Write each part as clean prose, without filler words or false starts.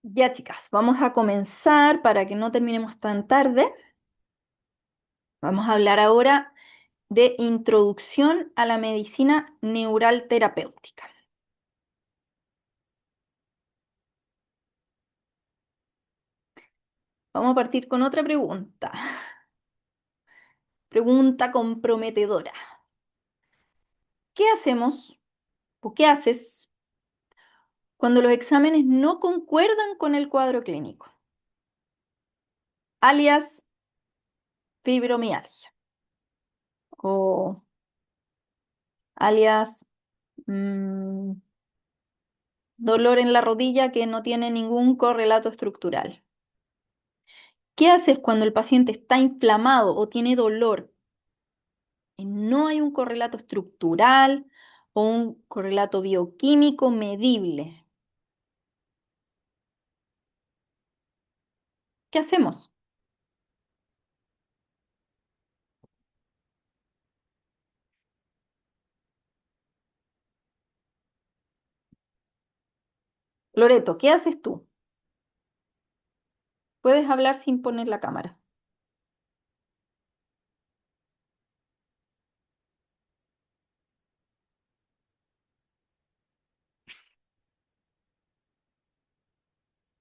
Ya, chicas, vamos a comenzar para que no terminemos tan tarde. Vamos a hablar ahora de introducción a la medicina neural terapéutica. Vamos a partir con otra pregunta. Pregunta comprometedora. ¿Qué hacemos o qué haces cuando los exámenes no concuerdan con el cuadro clínico? Alias fibromialgia o alias mm, dolor en la rodilla que no tiene ningún correlato estructural. ¿Qué haces cuando el paciente está inflamado o tiene dolor y no hay un correlato estructural o un correlato bioquímico medible? ¿Qué hacemos? Loreto, ¿qué haces tú? Puedes hablar sin poner la cámara.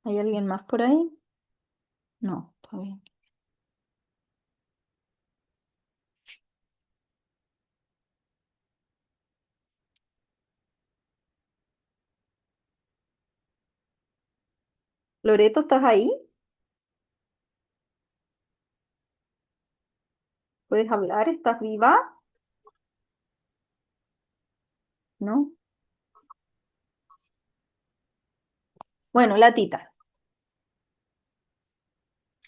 ¿Hay alguien más por ahí? No, está bien. Loreto, ¿estás ahí? ¿Puedes hablar? ¿Estás viva? ¿No? Bueno, Latita,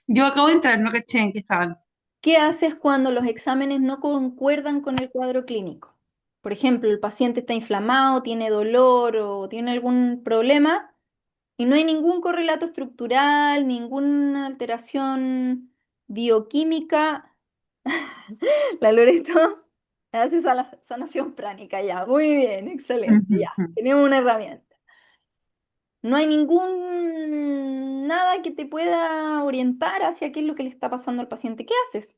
Yo acabo de entrar, no caché en qué estaban. ¿qué haces cuando los exámenes no concuerdan con el cuadro clínico? Por ejemplo, el paciente está inflamado, tiene dolor o tiene algún problema y no hay ningún correlato estructural, ninguna alteración bioquímica. La Loreto hace sanación pránica, ya. Muy bien, excelente, ya. Ujú. Tenemos una herramienta. No hay nada que te pueda orientar hacia qué es lo que le está pasando al paciente. ¿Qué haces?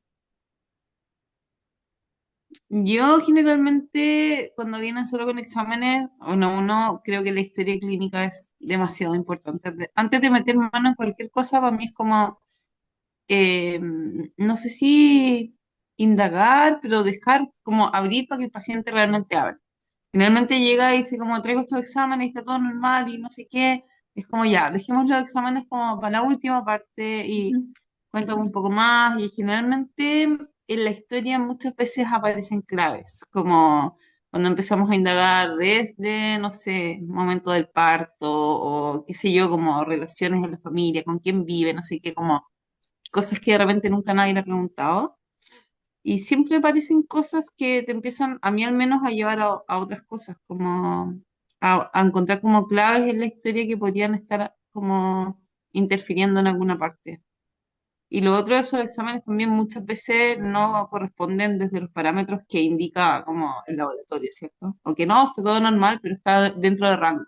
Yo generalmente cuando vienen solo con exámenes, uno creo que la historia clínica es demasiado importante. Antes de meter mano en cualquier cosa, para mí es como, eh, no sé si indagar, pero dejar como abrir para que el paciente realmente hable. Finalmente llega y dice como traigo estos exámenes y está todo normal y no sé qué. Es como ya, dejemos los exámenes como para la última parte y Ujú. cuéntame un poco más. Y generalmente en la historia muchas veces aparecen claves, como cuando empezamos a indagar desde, no sé, momento del parto o qué sé yo, como relaciones en la familia, con quién vive, no sé qué, como cosas que de repente nunca nadie le ha preguntado. Y siempre aparecen cosas que te empiezan, a mí al menos, a llevar a otras cosas, como a encontrar como claves en la historia que podrían estar como interfiriendo en alguna parte. Y lo otro de esos exámenes también muchas veces no corresponden desde los parámetros que indica como el laboratorio, ¿cierto? O que no, está todo normal, pero está dentro de rango,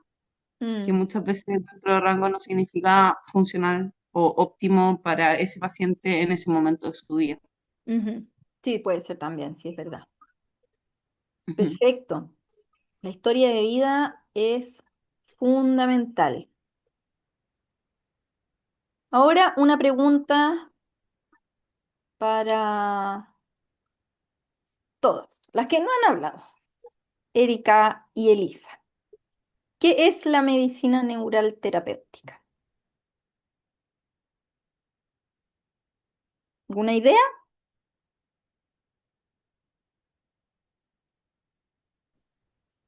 que Mm, muchas veces dentro de rango no significa funcional o óptimo para ese paciente en ese momento de su vida. ujú. Sí, puede ser también, sí, es verdad. Ujú. Perfecto. La historia de vida es fundamental. Ahora una pregunta para todos, las que no han hablado, Erika y Elisa. ¿Qué es la medicina neural terapéutica? ¿Alguna idea?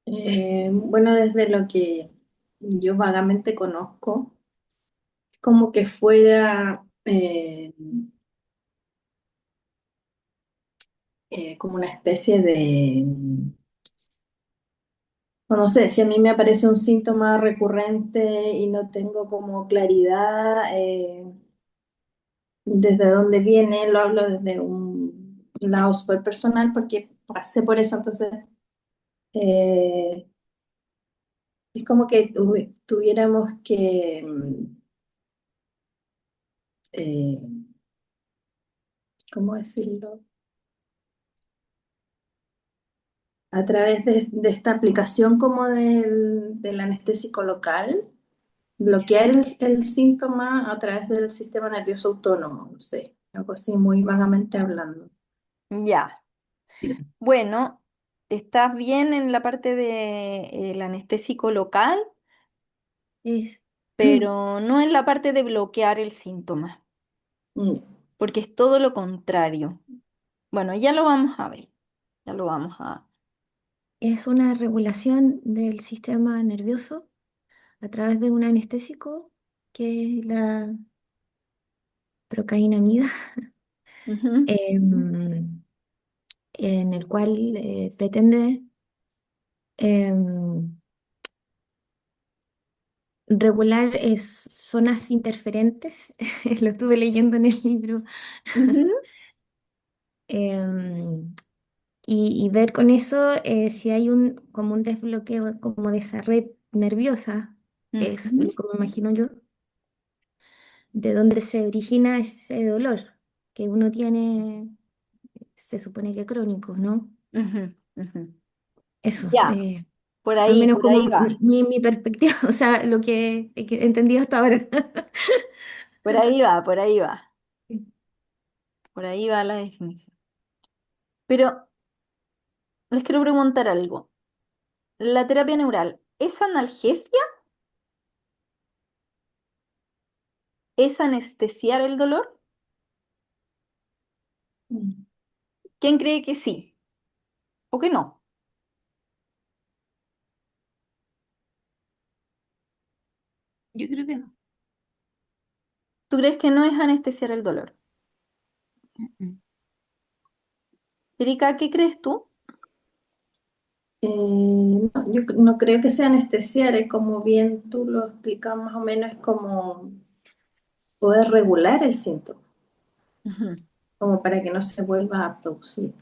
Bueno, desde lo que yo vagamente conozco, como que fuera como una especie de, no sé, si a mí me aparece un síntoma recurrente y no tengo como claridad desde dónde viene, lo hablo desde un lado súper personal porque pasé por eso, entonces eh, es como que tuviéramos que eh, ¿cómo decirlo? A través de esta aplicación como del anestésico local, bloquear el síntoma a través del sistema nervioso autónomo, no sé, algo así muy vagamente hablando. Ya. Bueno, estás bien en la parte de el anestésico local, Es, pero no en la parte de bloquear el síntoma, Mm. porque es todo lo contrario. Bueno, ya lo vamos a ver. Ya lo vamos a... es una regulación del sistema nervioso a través de un anestésico que es la procainamida, Ujú, em, en el cual pretende em, regular zonas interferentes. Lo estuve leyendo en el libro. ujú, em, y ver con eso si hay como un desbloqueo como de esa red nerviosa, es ujú, lo que me imagino yo, de donde se origina ese dolor que uno tiene, se supone que crónico, ¿no? ujú, ujú. Eso, Ya, al menos por ahí como va. mi perspectiva, o sea, lo que he entendido hasta ahora. Por ahí va, por ahí va. Por ahí va la definición. Pero les quiero preguntar algo. ¿La terapia neural es analgesia? ¿Es anestesiar el dolor? Mm. ¿Quién cree que sí o que no? Yo creo que no. ¿Tú crees que no es anestesiar el dolor? Mm. Erika, ¿qué crees tú? No, yo no creo que sea anestesiar, es como bien tú lo explicas más o menos, es como poder regular el síntoma, Ujú, como para que no se vuelva a producir.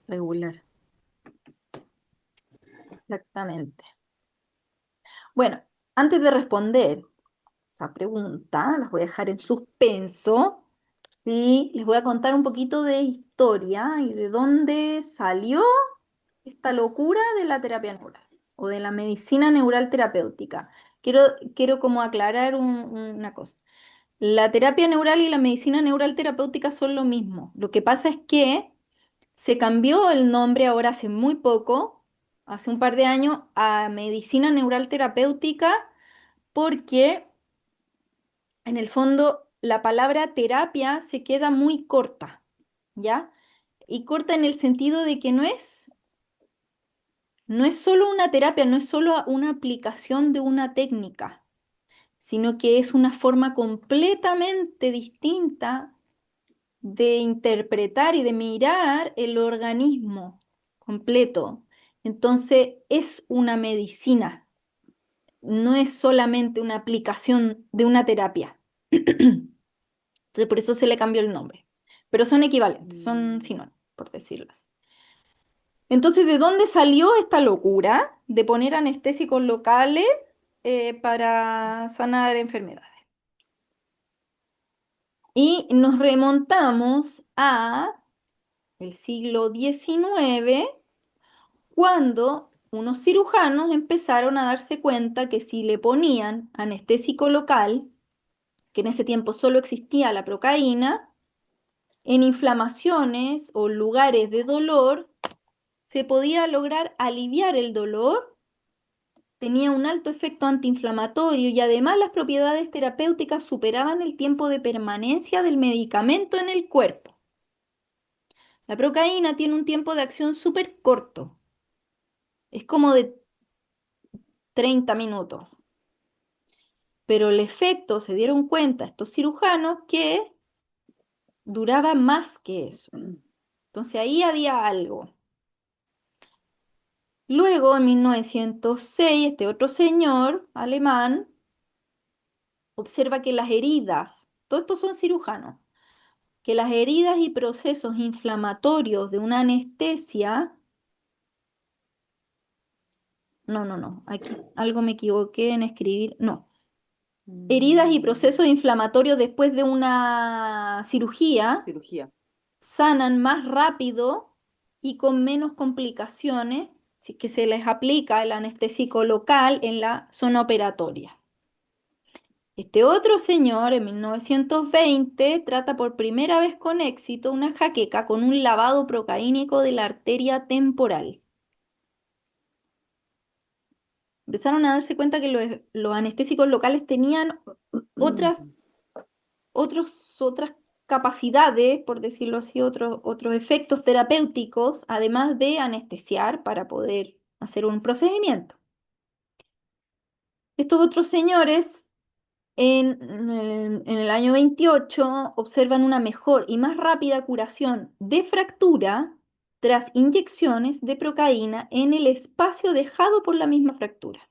regular, exactamente. Bueno, antes de responder esa pregunta, las voy a dejar en suspenso y les voy a contar un poquito de historia y de dónde salió esta locura de la terapia neural o de la medicina neural terapéutica. Quiero, quiero como aclarar una cosa. La terapia neural y la medicina neural terapéutica son lo mismo. Lo que pasa es que se cambió el nombre ahora hace muy poco, hace un par de años, a medicina neural terapéutica porque en el fondo la palabra terapia se queda muy corta, ¿ya? Y corta en el sentido de que no es solo una terapia, no es solo una aplicación de una técnica, sino que es una forma completamente distinta de interpretar y de mirar el organismo completo. Entonces, es una medicina, no es solamente una aplicación de una terapia. Entonces, por eso se le cambió el nombre. Pero son equivalentes, son sinónimos, por decirlo así. Entonces, ¿de dónde salió esta locura de poner anestésicos locales para sanar enfermedades? Y nos remontamos a el siglo XIX, cuando unos cirujanos empezaron a darse cuenta que si le ponían anestésico local, que en ese tiempo solo existía la procaína, en inflamaciones o lugares de dolor, se podía lograr aliviar el dolor, tenía un alto efecto antiinflamatorio y además las propiedades terapéuticas superaban el tiempo de permanencia del medicamento en el cuerpo. La procaína tiene un tiempo de acción súper corto, es como de 30 minutos, pero el efecto se dieron cuenta estos cirujanos que duraba más que eso. Entonces ahí había algo. Luego, en 1906, este otro señor alemán observa que las heridas, todos estos son cirujanos, que las heridas y procesos inflamatorios de una anestesia, no, aquí algo me equivoqué en escribir, no. heridas y Mm, procesos inflamatorios después de una cirugía cirugía. sanan más rápido y con menos complicaciones si es que se les aplica el anestésico local en la zona operatoria. Este otro señor, en 1920, trata por primera vez con éxito una jaqueca con un lavado procaínico de la arteria temporal. Empezaron a darse cuenta que los anestésicos locales tenían otras, otras capacidades, por decirlo así, otros efectos terapéuticos, además de anestesiar para poder hacer un procedimiento. Estos otros señores en el año 28 observan una mejor y más rápida curación de fractura tras inyecciones de procaína en el espacio dejado por la misma fractura.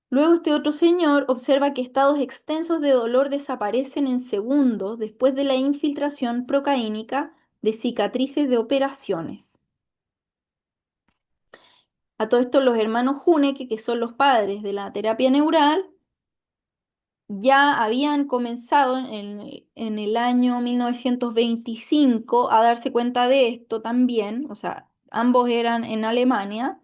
Luego este otro señor observa que estados extensos de dolor desaparecen en segundos después de la infiltración procaínica de cicatrices de operaciones. A todo esto los hermanos Huneke, que son los padres de la terapia neural, ya habían comenzado en el año 1925 a darse cuenta de esto también, o sea, ambos eran en Alemania,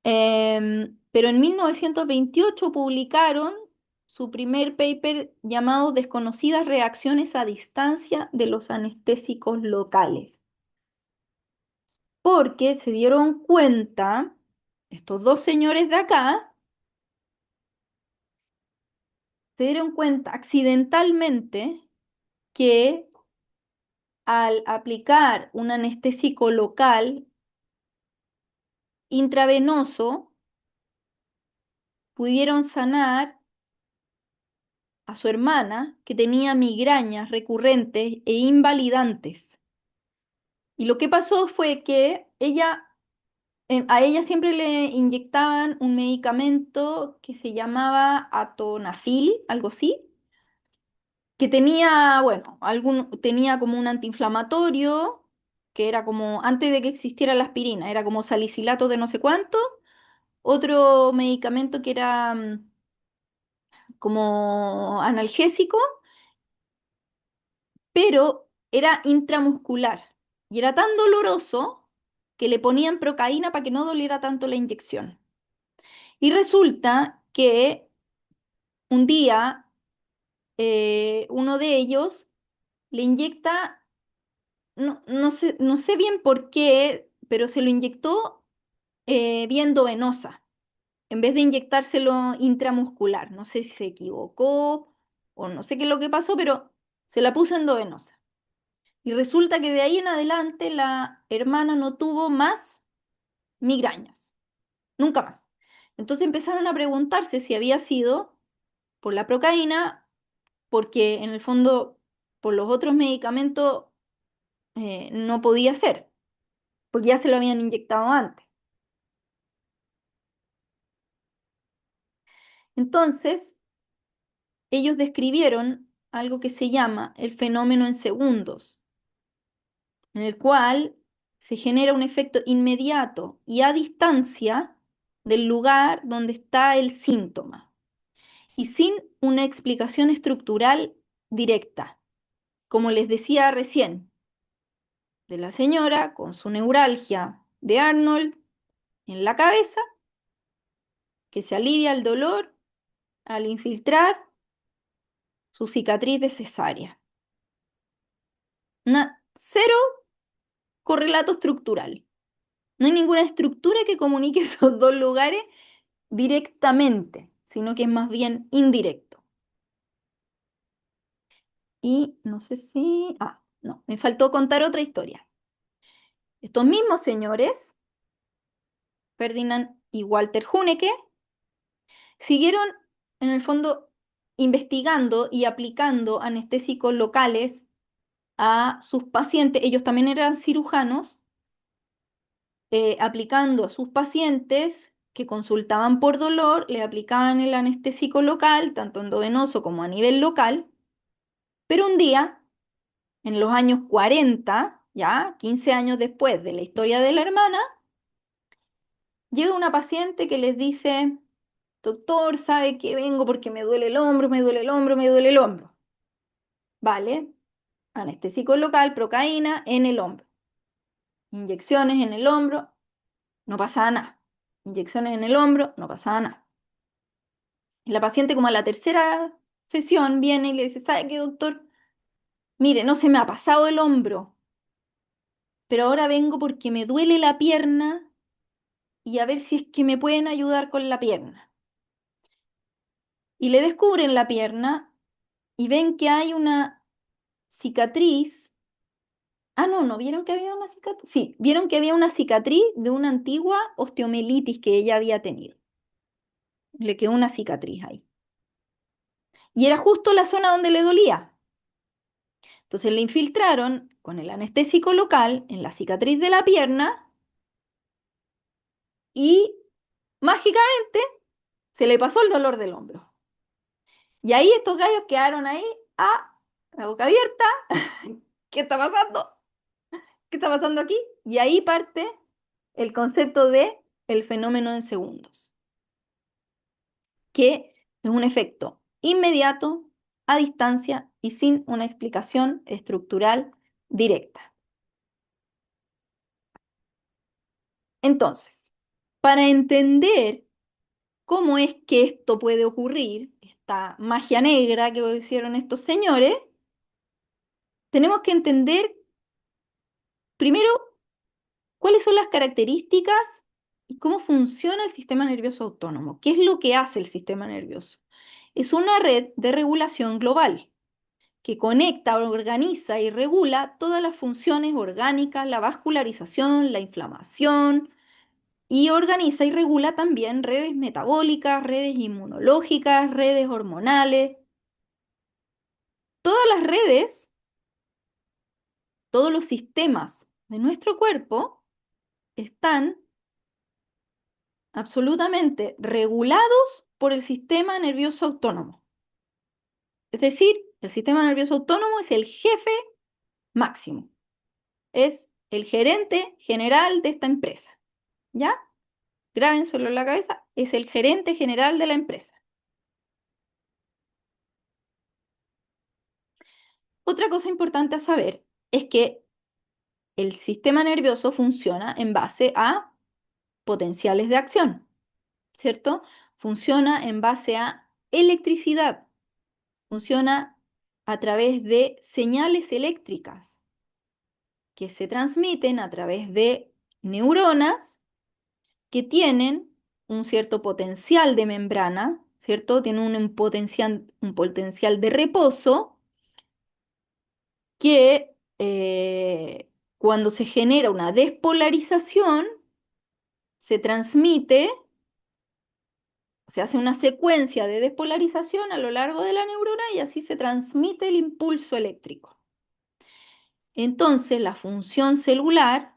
pero en 1928 publicaron su primer paper llamado Desconocidas reacciones a distancia de los anestésicos locales, porque se dieron cuenta, estos dos señores de acá, se dieron cuenta accidentalmente que al aplicar un anestésico local intravenoso, pudieron sanar a su hermana que tenía migrañas recurrentes e invalidantes. Y lo que pasó fue que a ella siempre le inyectaban un medicamento que se llamaba atonafil, algo así, que tenía, bueno, tenía como un antiinflamatorio, que era como, antes de que existiera la aspirina, era como salicilato de no sé cuánto, otro medicamento que era como analgésico, pero era intramuscular y era tan doloroso que le ponían procaína para que no doliera tanto la inyección. Y resulta que un día uno de ellos le inyecta, no sé bien por qué, pero se lo inyectó vía endovenosa, en vez de inyectárselo intramuscular. No sé si se equivocó o no sé qué es lo que pasó, pero se la puso endovenosa. Y resulta que de ahí en adelante la hermana no tuvo más migrañas, nunca más. Entonces empezaron a preguntarse si había sido por la procaína, porque en el fondo por los otros medicamentos no podía ser, porque ya se lo habían inyectado antes. Entonces, ellos describieron algo que se llama el fenómeno en segundos, en el cual se genera un efecto inmediato y a distancia del lugar donde está el síntoma y sin una explicación estructural directa. Como les decía recién, de la señora con su neuralgia de Arnold en la cabeza, que se alivia el dolor al infiltrar su cicatriz de cesárea. Cero correlato estructural. No hay ninguna estructura que comunique esos dos lugares directamente, sino que es más bien indirecto. Y no sé si... no, me faltó contar otra historia. Estos mismos señores, Ferdinand y Walter Huneke, siguieron en el fondo investigando y aplicando anestésicos locales a sus pacientes. Ellos también eran cirujanos, aplicando a sus pacientes que consultaban por dolor, le aplicaban el anestésico local, tanto endovenoso como a nivel local, pero un día, en los años 40, ya 15 años después de la historia de la hermana, llega una paciente que les dice, doctor, sabe que vengo porque me duele el hombro, me duele el hombro, me duele el hombro. Vale, anestésico local, procaína en el hombro. Inyecciones en el hombro, no pasaba nada. Inyecciones en el hombro, no pasaba nada. Y la paciente como a la tercera sesión viene y le dice, ¿sabe qué, doctor? Mire, no se me ha pasado el hombro, pero ahora vengo porque me duele la pierna y a ver si es que me pueden ayudar con la pierna. Y le descubren la pierna y ven que hay una cicatriz. Ah, no, ¿no vieron que había una cicatriz? Sí, vieron que había una cicatriz de una antigua osteomielitis que ella había tenido. Le quedó una cicatriz ahí. Y era justo la zona donde le dolía. Entonces le infiltraron con el anestésico local en la cicatriz de la pierna y mágicamente se le pasó el dolor del hombro. Y ahí estos gallos quedaron ahí, la boca abierta. ¿Qué está pasando? ¿Qué está pasando aquí? Y ahí parte el concepto de el fenómeno en segundos, que es un efecto inmediato, a distancia y sin una explicación estructural directa. Entonces, para entender cómo es que esto puede ocurrir, esta magia negra que hicieron estos señores, tenemos que entender primero cuáles son las características y cómo funciona el sistema nervioso autónomo. ¿Qué es lo que hace el sistema nervioso? Es una red de regulación global que conecta, organiza y regula todas las funciones orgánicas, la vascularización, la inflamación, y organiza y regula también redes metabólicas, redes inmunológicas, redes hormonales. Todas las redes, todos los sistemas de nuestro cuerpo están absolutamente regulados por el sistema nervioso autónomo. Es decir, el sistema nervioso autónomo es el jefe máximo, es el gerente general de esta empresa. ¿Ya? Grábenselo en la cabeza, es el gerente general de la empresa. Otra cosa importante a saber es que el sistema nervioso funciona en base a potenciales de acción, ¿cierto? Funciona en base a electricidad, funciona a través de señales eléctricas que se transmiten a través de neuronas que tienen un cierto potencial de membrana, ¿cierto? Tienen un potencial de reposo que cuando se genera una despolarización, se transmite, se hace una secuencia de despolarización a lo largo de la neurona y así se transmite el impulso eléctrico. Entonces, la función celular,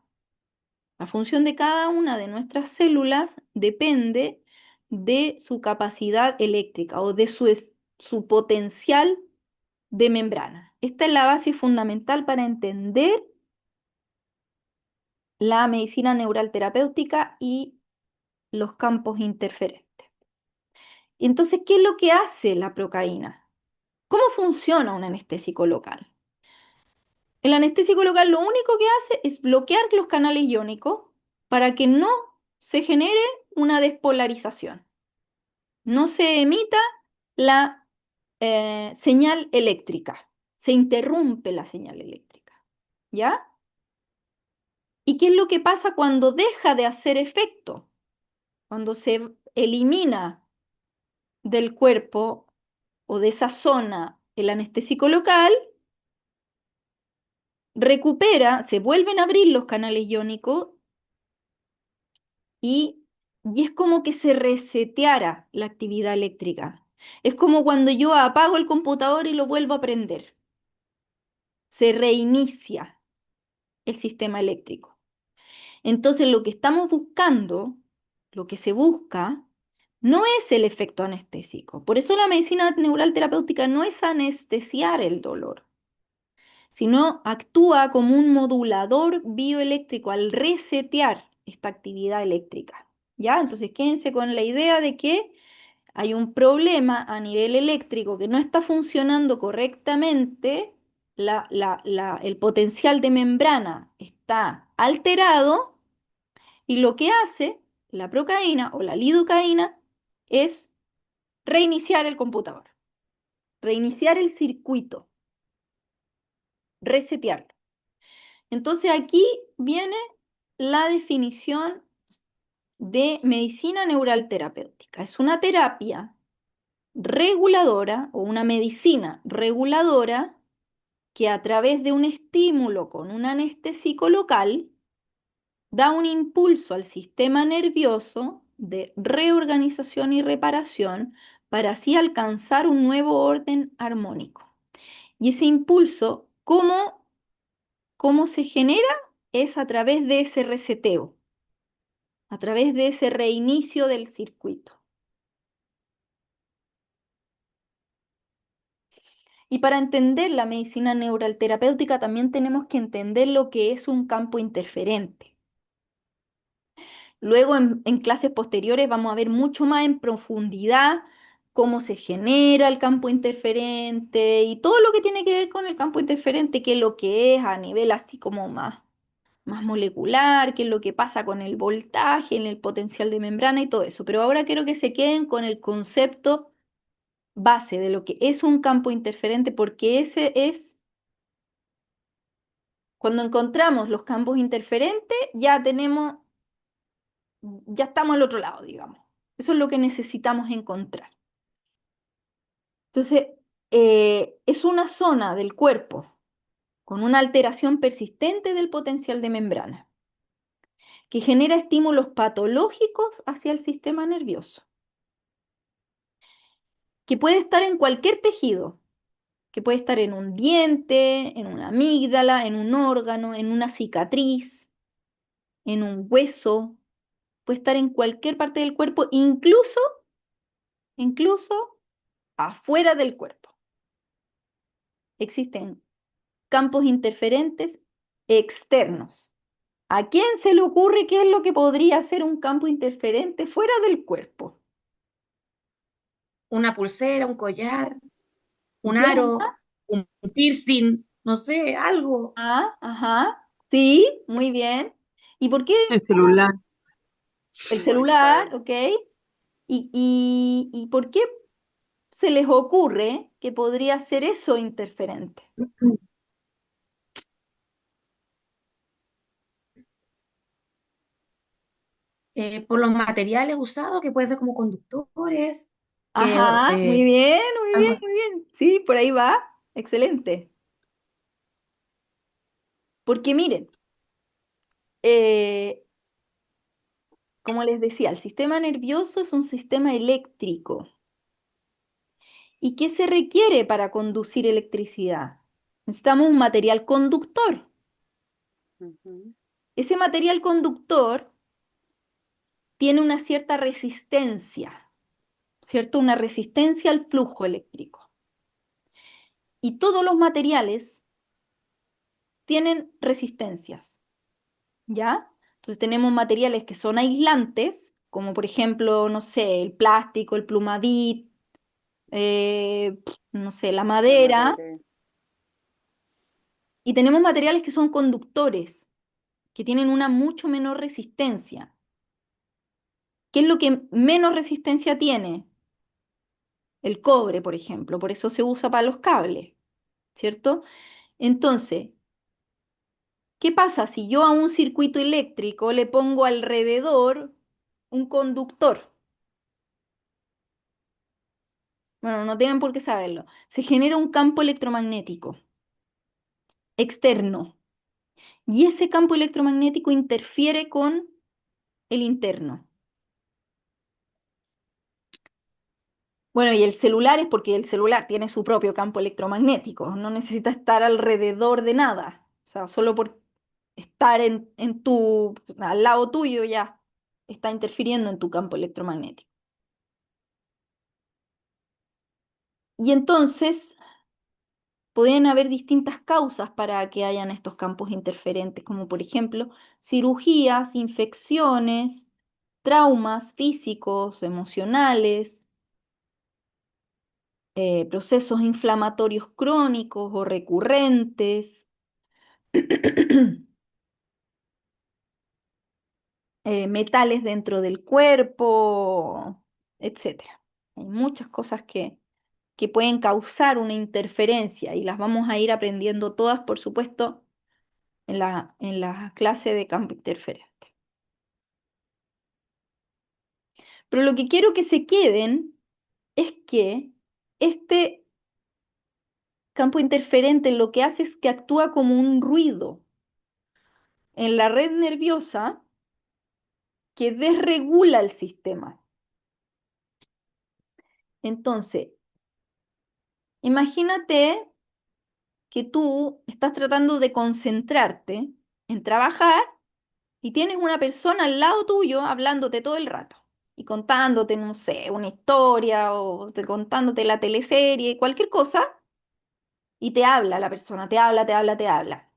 la función de cada una de nuestras células depende de su capacidad eléctrica o de su potencial de membrana. Esta es la base fundamental para entender la medicina neural terapéutica y los campos interferentes. Entonces, ¿qué es lo que hace la procaína? ¿Cómo funciona un anestésico local? El anestésico local lo único que hace es bloquear los canales iónicos para que no se genere una despolarización, no se emita la señal eléctrica, se interrumpe la señal eléctrica, ¿ya? ¿Y qué es lo que pasa cuando deja de hacer efecto? Cuando se elimina del cuerpo o de esa zona el anestésico local, recupera, se vuelven a abrir los canales iónicos y, y es como que se reseteara la actividad eléctrica. Es como cuando yo apago el computador y lo vuelvo a prender. Se reinicia el sistema eléctrico. Entonces lo que estamos buscando, lo que se busca, no es el efecto anestésico. Por eso la medicina neural terapéutica no es anestesiar el dolor, sino actúa como un modulador bioeléctrico al resetear esta actividad eléctrica. ¿Ya? Entonces quédense con la idea de que hay un problema a nivel eléctrico que no está funcionando correctamente, el potencial de membrana está alterado y lo que hace la procaína o la lidocaína es reiniciar el computador, reiniciar el circuito, resetearlo. Entonces aquí viene la definición de medicina neural terapéutica. Es una terapia reguladora o una medicina reguladora que a través de un estímulo con un anestésico local da un impulso al sistema nervioso de reorganización y reparación para así alcanzar un nuevo orden armónico. Y ese impulso, ¿cómo se genera? Es a través de ese reseteo, a través de ese reinicio del circuito. Y para entender la medicina neural terapéutica también tenemos que entender lo que es un campo interferente. Luego en clases posteriores vamos a ver mucho más en profundidad cómo se genera el campo interferente y todo lo que tiene que ver con el campo interferente, qué es lo que es a nivel así como más molecular, qué es lo que pasa con el voltaje, en el potencial de membrana y todo eso. Pero ahora quiero que se queden con el concepto base de lo que es un campo interferente, porque ese es, cuando encontramos los campos interferentes, ya estamos al otro lado, digamos. Eso es lo que necesitamos encontrar. Entonces, es una zona del cuerpo con una alteración persistente del potencial de membrana, que genera estímulos patológicos hacia el sistema nervioso, que puede estar en cualquier tejido, que puede estar en un diente, en una amígdala, en un órgano, en una cicatriz, en un hueso, puede estar en cualquier parte del cuerpo, incluso afuera del cuerpo. Existen campos interferentes externos. ¿A quién se le ocurre qué es lo que podría ser un campo interferente fuera del cuerpo? Una pulsera, un collar, un ¿Ya? aro, un piercing, no sé, algo. Ah, ajá. Sí, muy bien. ¿Y por qué El celular. el celular, ok? ¿Y por qué se les ocurre que podría ser eso interferente? Por los materiales usados, que pueden ser como conductores, que, Ajá, muy bien, muy algo bien, así. muy bien. Sí, por ahí va. Excelente. Porque miren, eh, como les decía, el sistema nervioso es un sistema eléctrico. ¿Y qué se requiere para conducir electricidad? Necesitamos un material conductor. Ujú. Ese material conductor tiene una cierta resistencia, ¿cierto? Una resistencia al flujo eléctrico. Y todos los materiales tienen resistencias, ¿ya? Entonces tenemos materiales que son aislantes, como por ejemplo, no sé, el plástico, el plumavit, no sé, la La madera, madera. y tenemos materiales que son conductores, que tienen una mucho menor resistencia. ¿Qué es lo que menos resistencia tiene? El cobre, por ejemplo, por eso se usa para los cables, ¿cierto? Entonces, ¿qué pasa si yo a un circuito eléctrico le pongo alrededor un conductor? Bueno, no tienen por qué saberlo. Se genera un campo electromagnético externo y ese campo electromagnético interfiere con el interno. Bueno, y el celular es porque el celular tiene su propio campo electromagnético, no necesita estar alrededor de nada. O sea, solo por estar al lado tuyo ya está interfiriendo en tu campo electromagnético. Y entonces pueden haber distintas causas para que hayan estos campos interferentes, como por ejemplo cirugías, infecciones, traumas físicos, emocionales, procesos inflamatorios crónicos o recurrentes, metales dentro del cuerpo, etcétera. Hay muchas cosas que pueden causar una interferencia y las vamos a ir aprendiendo todas, por supuesto, en la clase de campo interferente. Pero lo que quiero que se queden es que este campo interferente lo que hace es que actúa como un ruido en la red nerviosa que desregula el sistema. Entonces, imagínate que tú estás tratando de concentrarte en trabajar y tienes una persona al lado tuyo hablándote todo el rato y contándote, no sé, una historia o contándote la teleserie, cualquier cosa, y te habla la persona, te habla, te habla, te habla.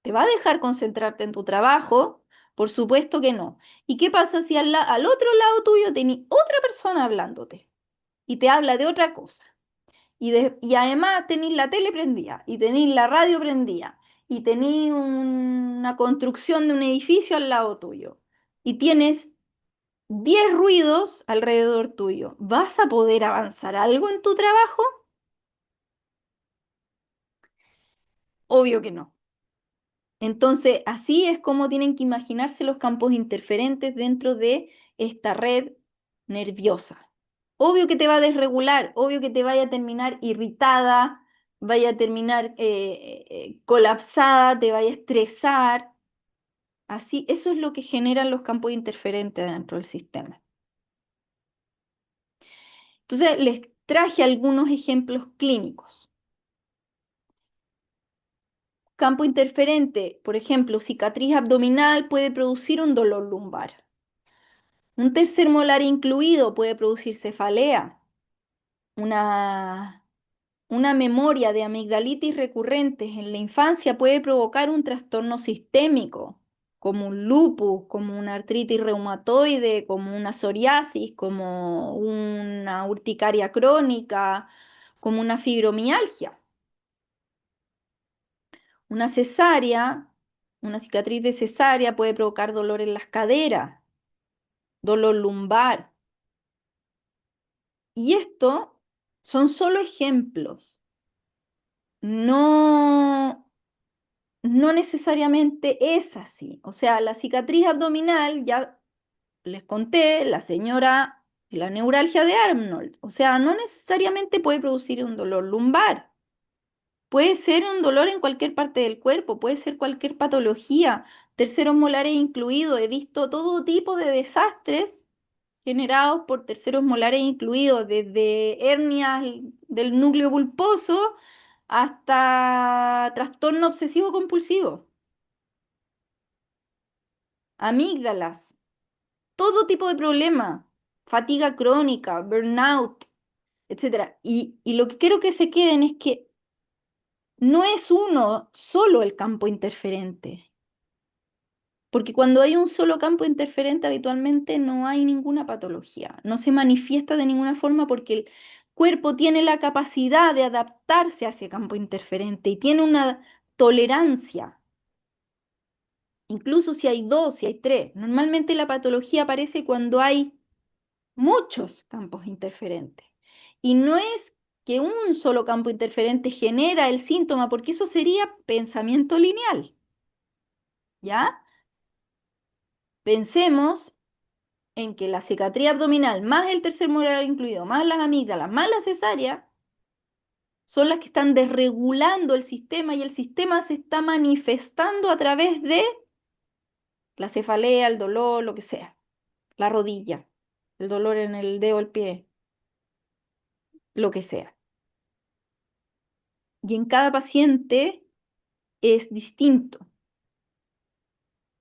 ¿Te va a dejar concentrarte en tu trabajo? Por supuesto que no. ¿Y qué pasa si al otro lado tuyo tenés otra persona hablándote y te habla de otra cosa? Y además tenéis la tele prendida, y tenéis la radio prendida, y tenéis una construcción de un edificio al lado tuyo, y tienes 10 ruidos alrededor tuyo. ¿Vas a poder avanzar algo en tu trabajo? Obvio que no. Entonces, así es como tienen que imaginarse los campos interferentes dentro de esta red nerviosa. Obvio que te va a desregular, obvio que te vaya a terminar irritada, vaya a terminar colapsada, te vaya a estresar. Así, eso es lo que generan los campos interferentes dentro del sistema. Entonces, les traje algunos ejemplos clínicos. Campo interferente, por ejemplo, cicatriz abdominal puede producir un dolor lumbar. Un tercer molar incluido puede producir cefalea. Una, una memoria de amigdalitis recurrentes en la infancia puede provocar un trastorno sistémico, como un lupus, como una artritis reumatoide, como una psoriasis, como una urticaria crónica, como una fibromialgia. Una cesárea, una cicatriz de cesárea puede provocar dolor en las caderas, dolor lumbar. Y esto son solo ejemplos. No, no necesariamente es así. O sea, la cicatriz abdominal, ya les conté, la señora, la neuralgia de Arnold. O sea, no necesariamente puede producir un dolor lumbar. Puede ser un dolor en cualquier parte del cuerpo, puede ser cualquier patología, terceros molares incluidos. He visto todo tipo de desastres generados por terceros molares incluidos, desde hernias del núcleo pulposo hasta trastorno obsesivo compulsivo, amígdalas, todo tipo de problema, fatiga crónica, burnout, etcétera. Y lo que quiero que se queden es que no es uno solo el campo interferente, porque cuando hay un solo campo interferente habitualmente no hay ninguna patología, no se manifiesta de ninguna forma porque el cuerpo tiene la capacidad de adaptarse a ese campo interferente y tiene una tolerancia, incluso si hay dos, si hay tres. Normalmente la patología aparece cuando hay muchos campos interferentes. Y no es que un solo campo interferente genera el síntoma, porque eso sería pensamiento lineal, ¿ya? Pensemos en que la cicatriz abdominal, más el tercer molar incluido, más las amígdalas, más la cesárea, son las que están desregulando el sistema y el sistema se está manifestando a través de la cefalea, el dolor, lo que sea, la rodilla, el dolor en el dedo del pie, lo que sea. Y en cada paciente es distinto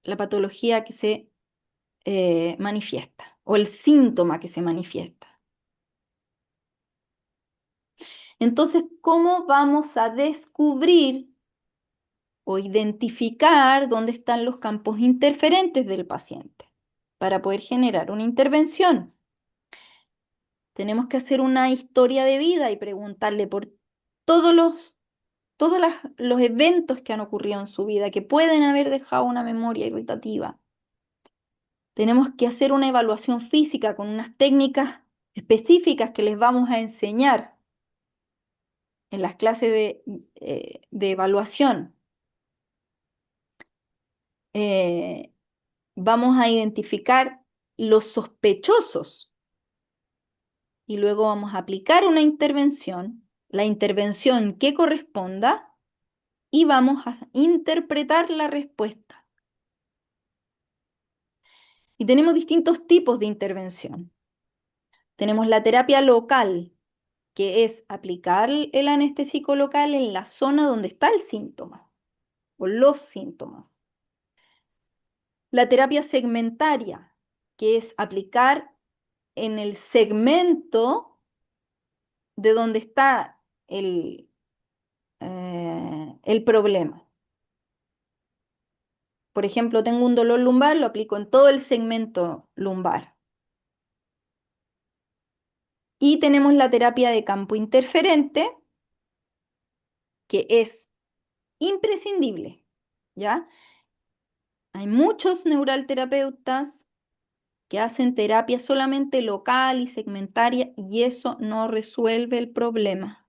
la patología que se manifiesta o el síntoma que se manifiesta. Entonces, ¿cómo vamos a descubrir o identificar dónde están los campos interferentes del paciente para poder generar una intervención? Tenemos que hacer una historia de vida y preguntarle por todos los eventos que han ocurrido en su vida, que pueden haber dejado una memoria irritativa. Tenemos que hacer una evaluación física con unas técnicas específicas que les vamos a enseñar en las clases de evaluación. Eh, Vamos a identificar los sospechosos y luego vamos a aplicar una intervención, la intervención que corresponda, y vamos a interpretar la respuesta. Y tenemos distintos tipos de intervención. Tenemos la terapia local, que es aplicar el anestésico local en la zona donde está el síntoma o los síntomas. La terapia segmentaria, que es aplicar en el segmento de donde está el problema. Por ejemplo, tengo un dolor lumbar, lo aplico en todo el segmento lumbar. Y tenemos la terapia de campo interferente, que es imprescindible, ¿ya? Hay muchos neuralterapeutas que hacen terapia solamente local y segmentaria y eso no resuelve el problema.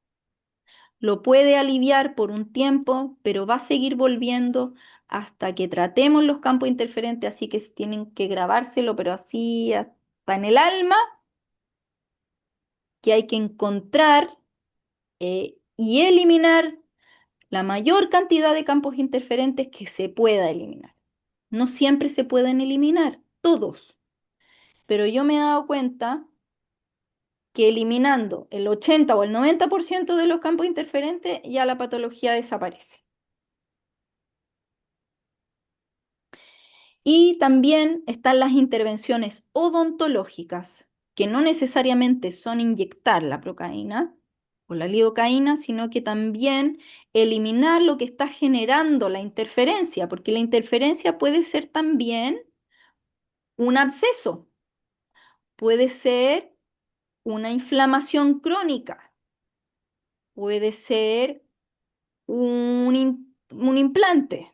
Lo puede aliviar por un tiempo, pero va a seguir volviendo hasta que tratemos los campos interferentes, así que tienen que grabárselo, pero así hasta en el alma, que hay que encontrar y eliminar la mayor cantidad de campos interferentes que se pueda eliminar. No siempre se pueden eliminar, todos, pero yo me he dado cuenta que eliminando el 80 o el 90% de los campos interferentes ya la patología desaparece. Y también están las intervenciones odontológicas, que no necesariamente son inyectar la procaína o la lidocaína, sino que también eliminar lo que está generando la interferencia, porque la interferencia puede ser también un absceso, puede ser una inflamación crónica, puede ser un implante.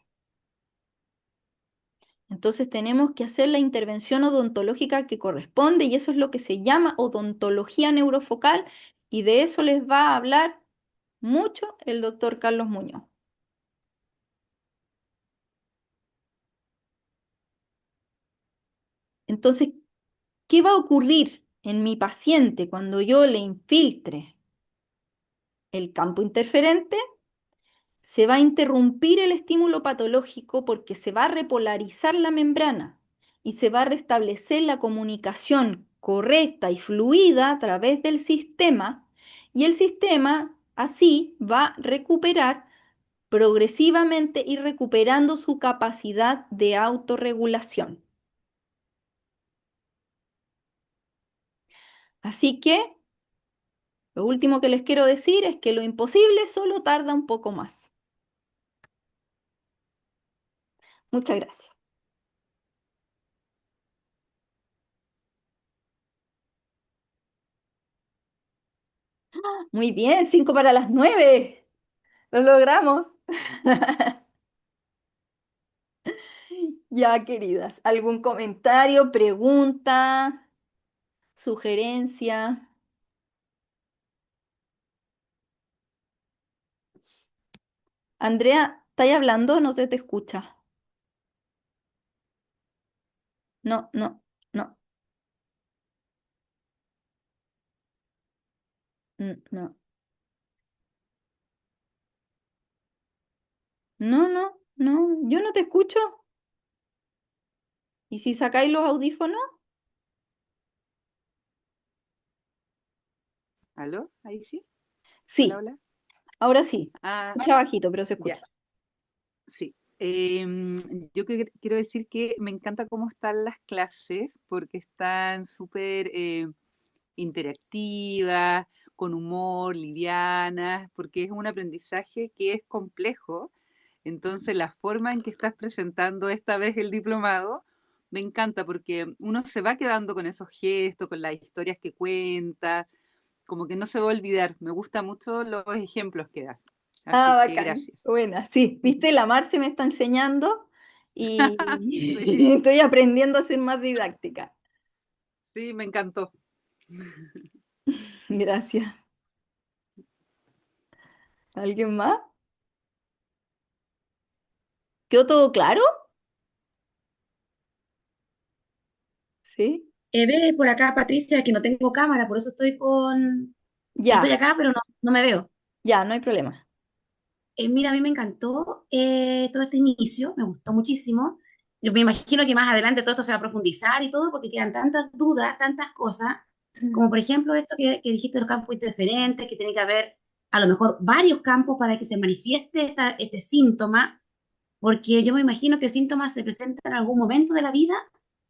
Entonces tenemos que hacer la intervención odontológica que corresponde y eso es lo que se llama odontología neurofocal y de eso les va a hablar mucho el doctor Carlos Muñoz. Entonces, ¿qué va a ocurrir en mi paciente cuando yo le infiltre el campo interferente? Se va a interrumpir el estímulo patológico porque se va a repolarizar la membrana y se va a restablecer la comunicación correcta y fluida a través del sistema y el sistema así va a recuperar progresivamente y recuperando su capacidad de autorregulación. Así que lo último que les quiero decir es que lo imposible solo tarda un poco más. Muchas gracias. Muy bien, 5 para las 9. Lo logramos. Ya, queridas, ¿algún comentario, pregunta, sugerencia? Andrea, ¿estáis hablando o no te escucha? No, no, no, no, no, no, no, yo no te escucho. ¿Y si sacáis los audífonos? ¿Aló? ¿Ahí sí? Hola, Sí, hola. ahora sí. Ah, Escucha bajito, pero se ya, escucha. sí. Yo quiero decir que me encanta cómo están las clases porque están súper interactivas, con humor, livianas, porque es un aprendizaje que es complejo. Entonces, la forma en que estás presentando esta vez el diplomado me encanta porque uno se va quedando con esos gestos, con las historias que cuenta, como que no se va a olvidar. Me gustan mucho los ejemplos que das. Ah, Así que bacán. gracias. Buena, sí. ¿Viste? La Marce me está enseñando y Sí, estoy aprendiendo a ser más didáctica. sí, me encantó. Gracias. ¿Alguien más? ¿Quedó todo claro? ¿Sí? Ve por acá, Patricia, que no tengo cámara, por eso estoy Ya, acá, pero no me veo. ya, no hay problema. Mira, a mí me encantó todo este inicio, me gustó muchísimo. Yo me imagino que más adelante todo esto se va a profundizar y todo, porque quedan tantas dudas, tantas cosas, como por ejemplo esto que dijiste de los campos interferentes, que tiene que haber a lo mejor varios campos para que se manifieste este síntoma, porque yo me imagino que el síntoma se presenta en algún momento de la vida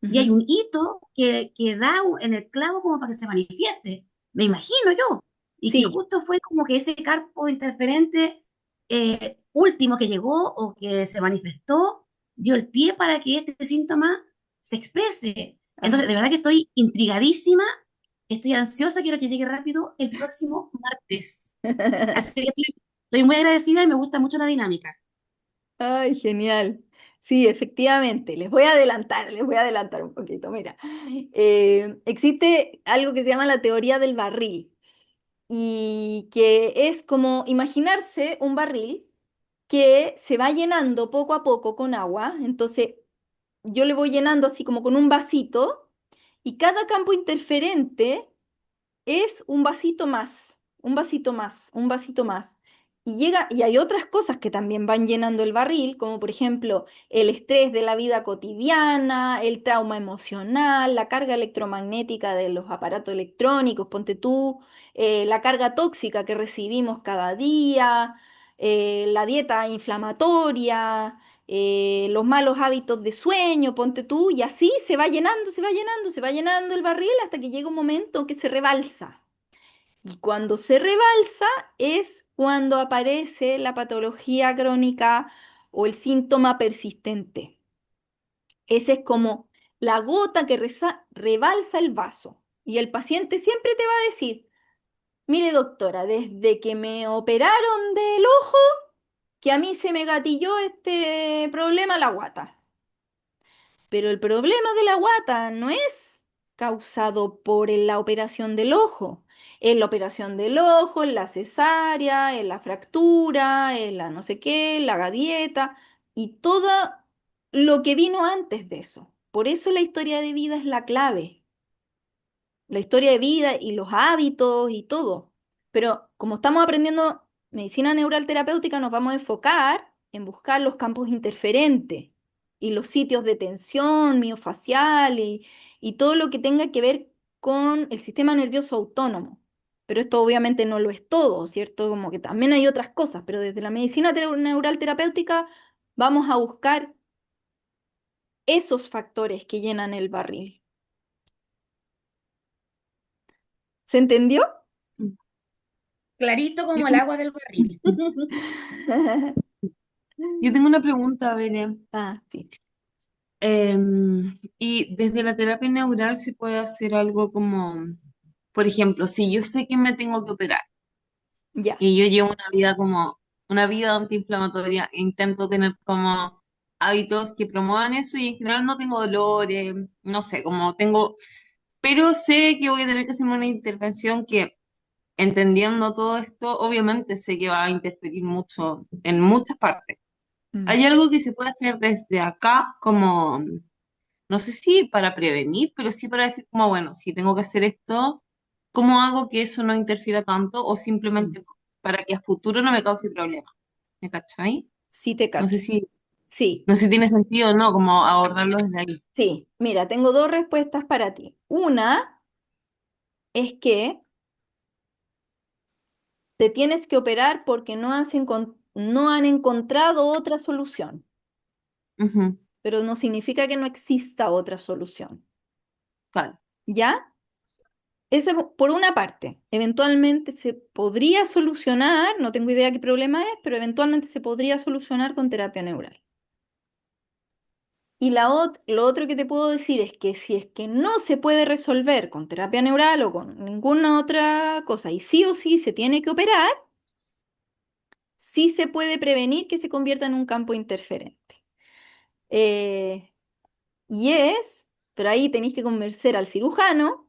y hay Ujú. un hito que da en el clavo como para que se manifieste. Me imagino yo. Y que Sí, justo fue como que ese campo interferente último que llegó o que se manifestó dio el pie para que este síntoma se exprese. Entonces, ajá. de verdad que estoy intrigadísima, estoy ansiosa, quiero que llegue rápido el próximo martes. Así que estoy muy agradecida y me gusta mucho la dinámica. Ay, genial. Sí, efectivamente. Les voy a adelantar un poquito. Mira, existe algo que se llama la teoría del barril y que es como imaginarse un barril que se va llenando poco a poco con agua. Entonces, yo le voy llenando así como con un vasito y cada campo interferente es un vasito más, un vasito más, un vasito más. Y llega, y hay otras cosas que también van llenando el barril, como por ejemplo el estrés de la vida cotidiana, el trauma emocional, la carga electromagnética de los aparatos electrónicos, ponte tú, la carga tóxica que recibimos cada día, la dieta inflamatoria, los malos hábitos de sueño, ponte tú, y así se va llenando, se va llenando, se va llenando el barril hasta que llega un momento que se rebalsa. Y cuando se rebalsa es cuando aparece la patología crónica o el síntoma persistente. Ese es como la gota que rebalsa el vaso. Y el paciente siempre te va a decir, mire doctora, desde que me operaron del ojo, que a mí se me gatilló este problema la guata. Pero el problema de la guata no es causado por la operación del ojo. Es la operación del ojo, es la cesárea, es la fractura, es la no sé qué, la dieta y todo lo que vino antes de eso. Por eso la historia de vida es la clave, la historia de vida y los hábitos y todo. Pero como estamos aprendiendo medicina neural terapéutica, nos vamos a enfocar en buscar los campos interferentes y los sitios de tensión miofacial y todo lo que tenga que ver con el sistema nervioso autónomo. Pero esto obviamente no lo es todo, ¿cierto? Como que también hay otras cosas, pero desde la medicina neural terapéutica vamos a buscar esos factores que llenan el barril. ¿Se entendió? Clarito Yo, como el agua del barril. yo tengo una pregunta, Belén. Ah, sí. Y desde la terapia neural se puede hacer algo como, por ejemplo, si yo sé que me tengo que operar Ya. y yo llevo una vida como una vida antiinflamatoria, e intento tener como hábitos que promuevan eso y en general no tengo dolores, no sé, como tengo, pero sé que voy a tener que hacer una intervención que, entendiendo todo esto, obviamente sé que va a interferir mucho en muchas partes. Mm. ¿Hay algo que se puede hacer desde acá como, no sé si para prevenir, pero sí para decir como, bueno, si tengo que hacer esto, ¿cómo hago que eso no interfiera tanto o Mm. simplemente para que a futuro no me cause problemas? ¿Me cachai? Sí te No sé cacho. si, Sí, no sé si tiene sentido o no, como abordarlo desde ahí. sí. Mira, tengo dos respuestas para ti. Una es que te tienes que operar porque no han encontrado otra solución, Ujú, pero no significa que no exista otra solución. claro. ¿Ya? Ese por una parte. Eventualmente se podría solucionar, no tengo idea qué problema es, pero eventualmente se podría solucionar con terapia neural. Y lo otro que te puedo decir es que si es que no se puede resolver con terapia neural o con ninguna otra cosa y sí o sí se tiene que operar, sí se puede prevenir que se convierta en un campo interferente. Eh, pero ahí tenéis que convencer al cirujano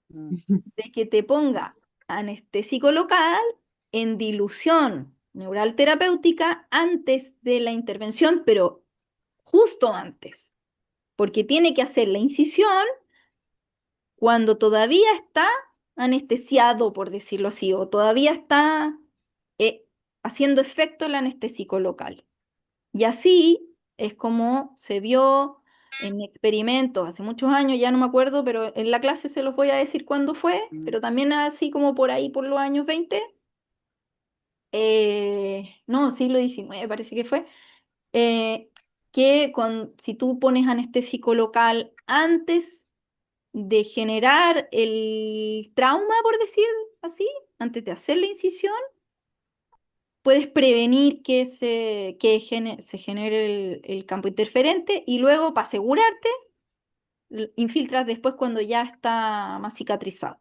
Mm. de que te ponga anestésico local en dilución neural terapéutica antes de la intervención, pero justo antes, porque tiene que hacer la incisión cuando todavía está anestesiado, por decirlo así, o todavía está eh, haciendo efecto el anestésico local. Y así es como se vio en experimentos hace muchos años, ya no me acuerdo, pero en la clase se los voy a decir cuándo fue, Mm. pero también así como por ahí, por los años 20, no, siglo XIX parece que fue, eh, que si tú pones anestésico local antes de generar el trauma, por decir así, antes de hacer la incisión, puedes prevenir se genere el campo interferente y luego, para asegurarte, infiltras después cuando ya está más cicatrizado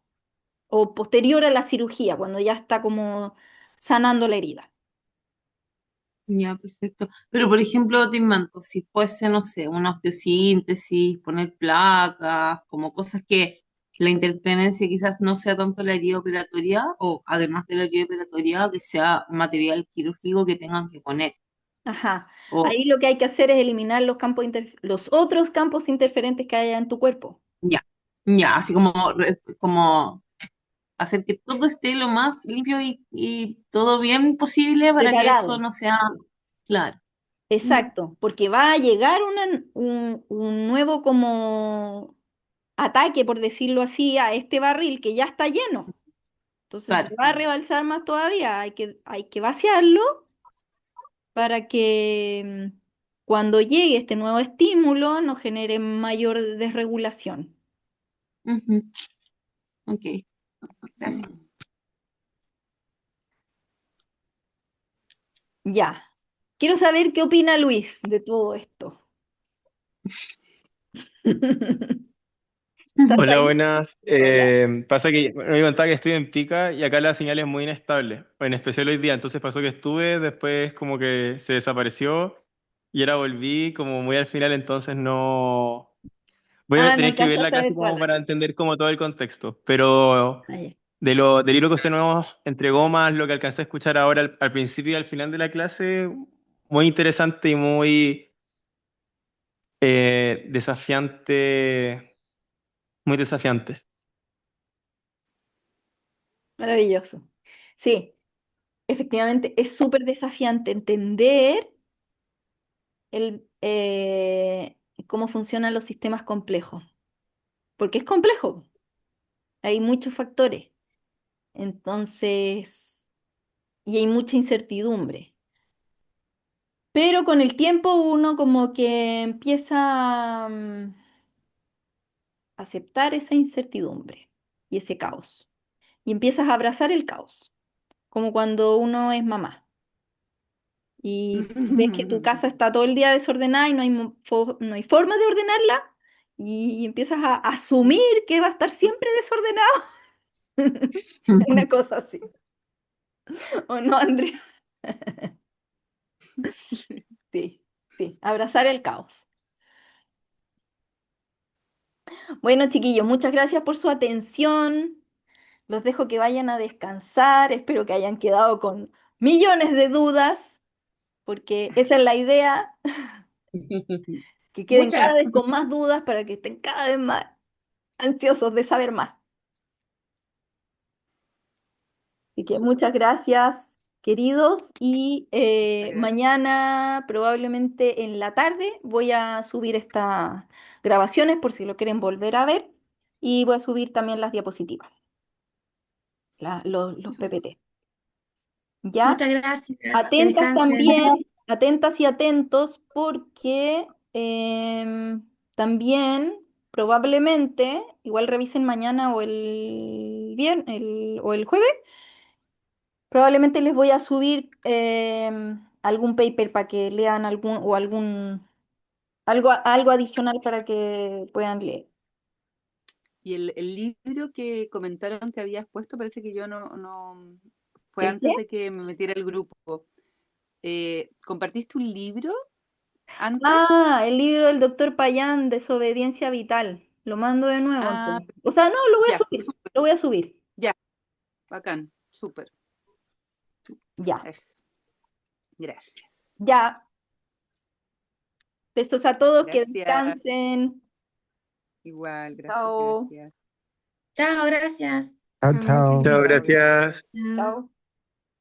o posterior a la cirugía, cuando ya está como sanando la herida. Ya, perfecto. Pero, por ejemplo, te invento, si fuese, no sé, una osteosíntesis, poner placas, como cosas que la interferencia quizás no sea tanto la herida operatoria, o además de la herida operatoria, que sea material quirúrgico que tengan que poner. Ajá. O, Ahí lo que hay que hacer es eliminar los otros campos interferentes que haya en tu cuerpo. ya, ya, así como, como hacer que todo esté lo más limpio y todo bien posible para que eso Preparado. no sea claro. Mm, Exacto, porque va a llegar un nuevo como ataque, por decirlo así, a este barril que ya está lleno. Entonces se claro. va a rebalsar más todavía. Hay que vaciarlo para que cuando llegue este nuevo estímulo no genere mayor desregulación. Ujú, ok, gracias. Ya. Quiero saber qué opina Luis de todo esto. ¿Estás Hola, ahí? buenas. Hola. Pasa que me contaba que estoy en Pica y acá la señal es muy inestable, en especial hoy día. Entonces pasó que estuve, después como que se desapareció y ahora volví como muy al final, entonces no... Voy a Ah, no tener que ver alcanzas la a clase ver como cuál. para entender como todo el contexto, pero Ah, ya. del hilo que usted nos entregó más lo que alcancé a escuchar ahora al principio y al final de la clase, muy interesante y muy desafiante, muy desafiante. Maravilloso. Sí, efectivamente es súper desafiante entender cómo funcionan los sistemas complejos, porque es complejo, hay muchos factores, entonces, y hay mucha incertidumbre. Pero con el tiempo uno como que empieza a aceptar esa incertidumbre y ese caos, y empiezas a abrazar el caos, como cuando uno es mamá. Y ves que tu casa está todo el día desordenada y no hay forma de ordenarla y empiezas a asumir que va a estar siempre desordenado. Una cosa así. ¿O no, Andrea? Sí, sí, abrazar el caos. Bueno, chiquillos, muchas gracias por su atención. Los dejo que vayan a descansar. Espero que hayan quedado con millones de dudas, porque esa es la idea, que queden cada Muchas. vez con más dudas para que estén cada vez más ansiosos de saber más. Así que muchas gracias, queridos. Y mañana, probablemente en la tarde, voy a subir estas grabaciones por si lo quieren volver a ver. Y voy a subir también las diapositivas, los PPT. ¿Ya? Muchas gracias. Que Atentas descansen. también, atentas y atentos, porque también probablemente, igual revisen mañana o el viernes o el jueves. Probablemente les voy a subir algún paper para que lean algo adicional para que puedan leer. Y el libro que comentaron que habías puesto, parece que yo no fue ¿El antes qué? de que me metiera el grupo. ¿Compartiste un libro antes? Ah, el libro del doctor Payán, Desobediencia Vital. Lo mando de nuevo Ah, entonces. O sea, no, lo voy a ya, subir. Lo voy a subir. ya, bacán, súper, Ya, eso. Gracias, ya. Besos a todos, que gracias. descansen. Igual, gracias, Chao. gracias. Chao, gracias. Chao, chao. Chao, Chao, gracias. gracias. Chao.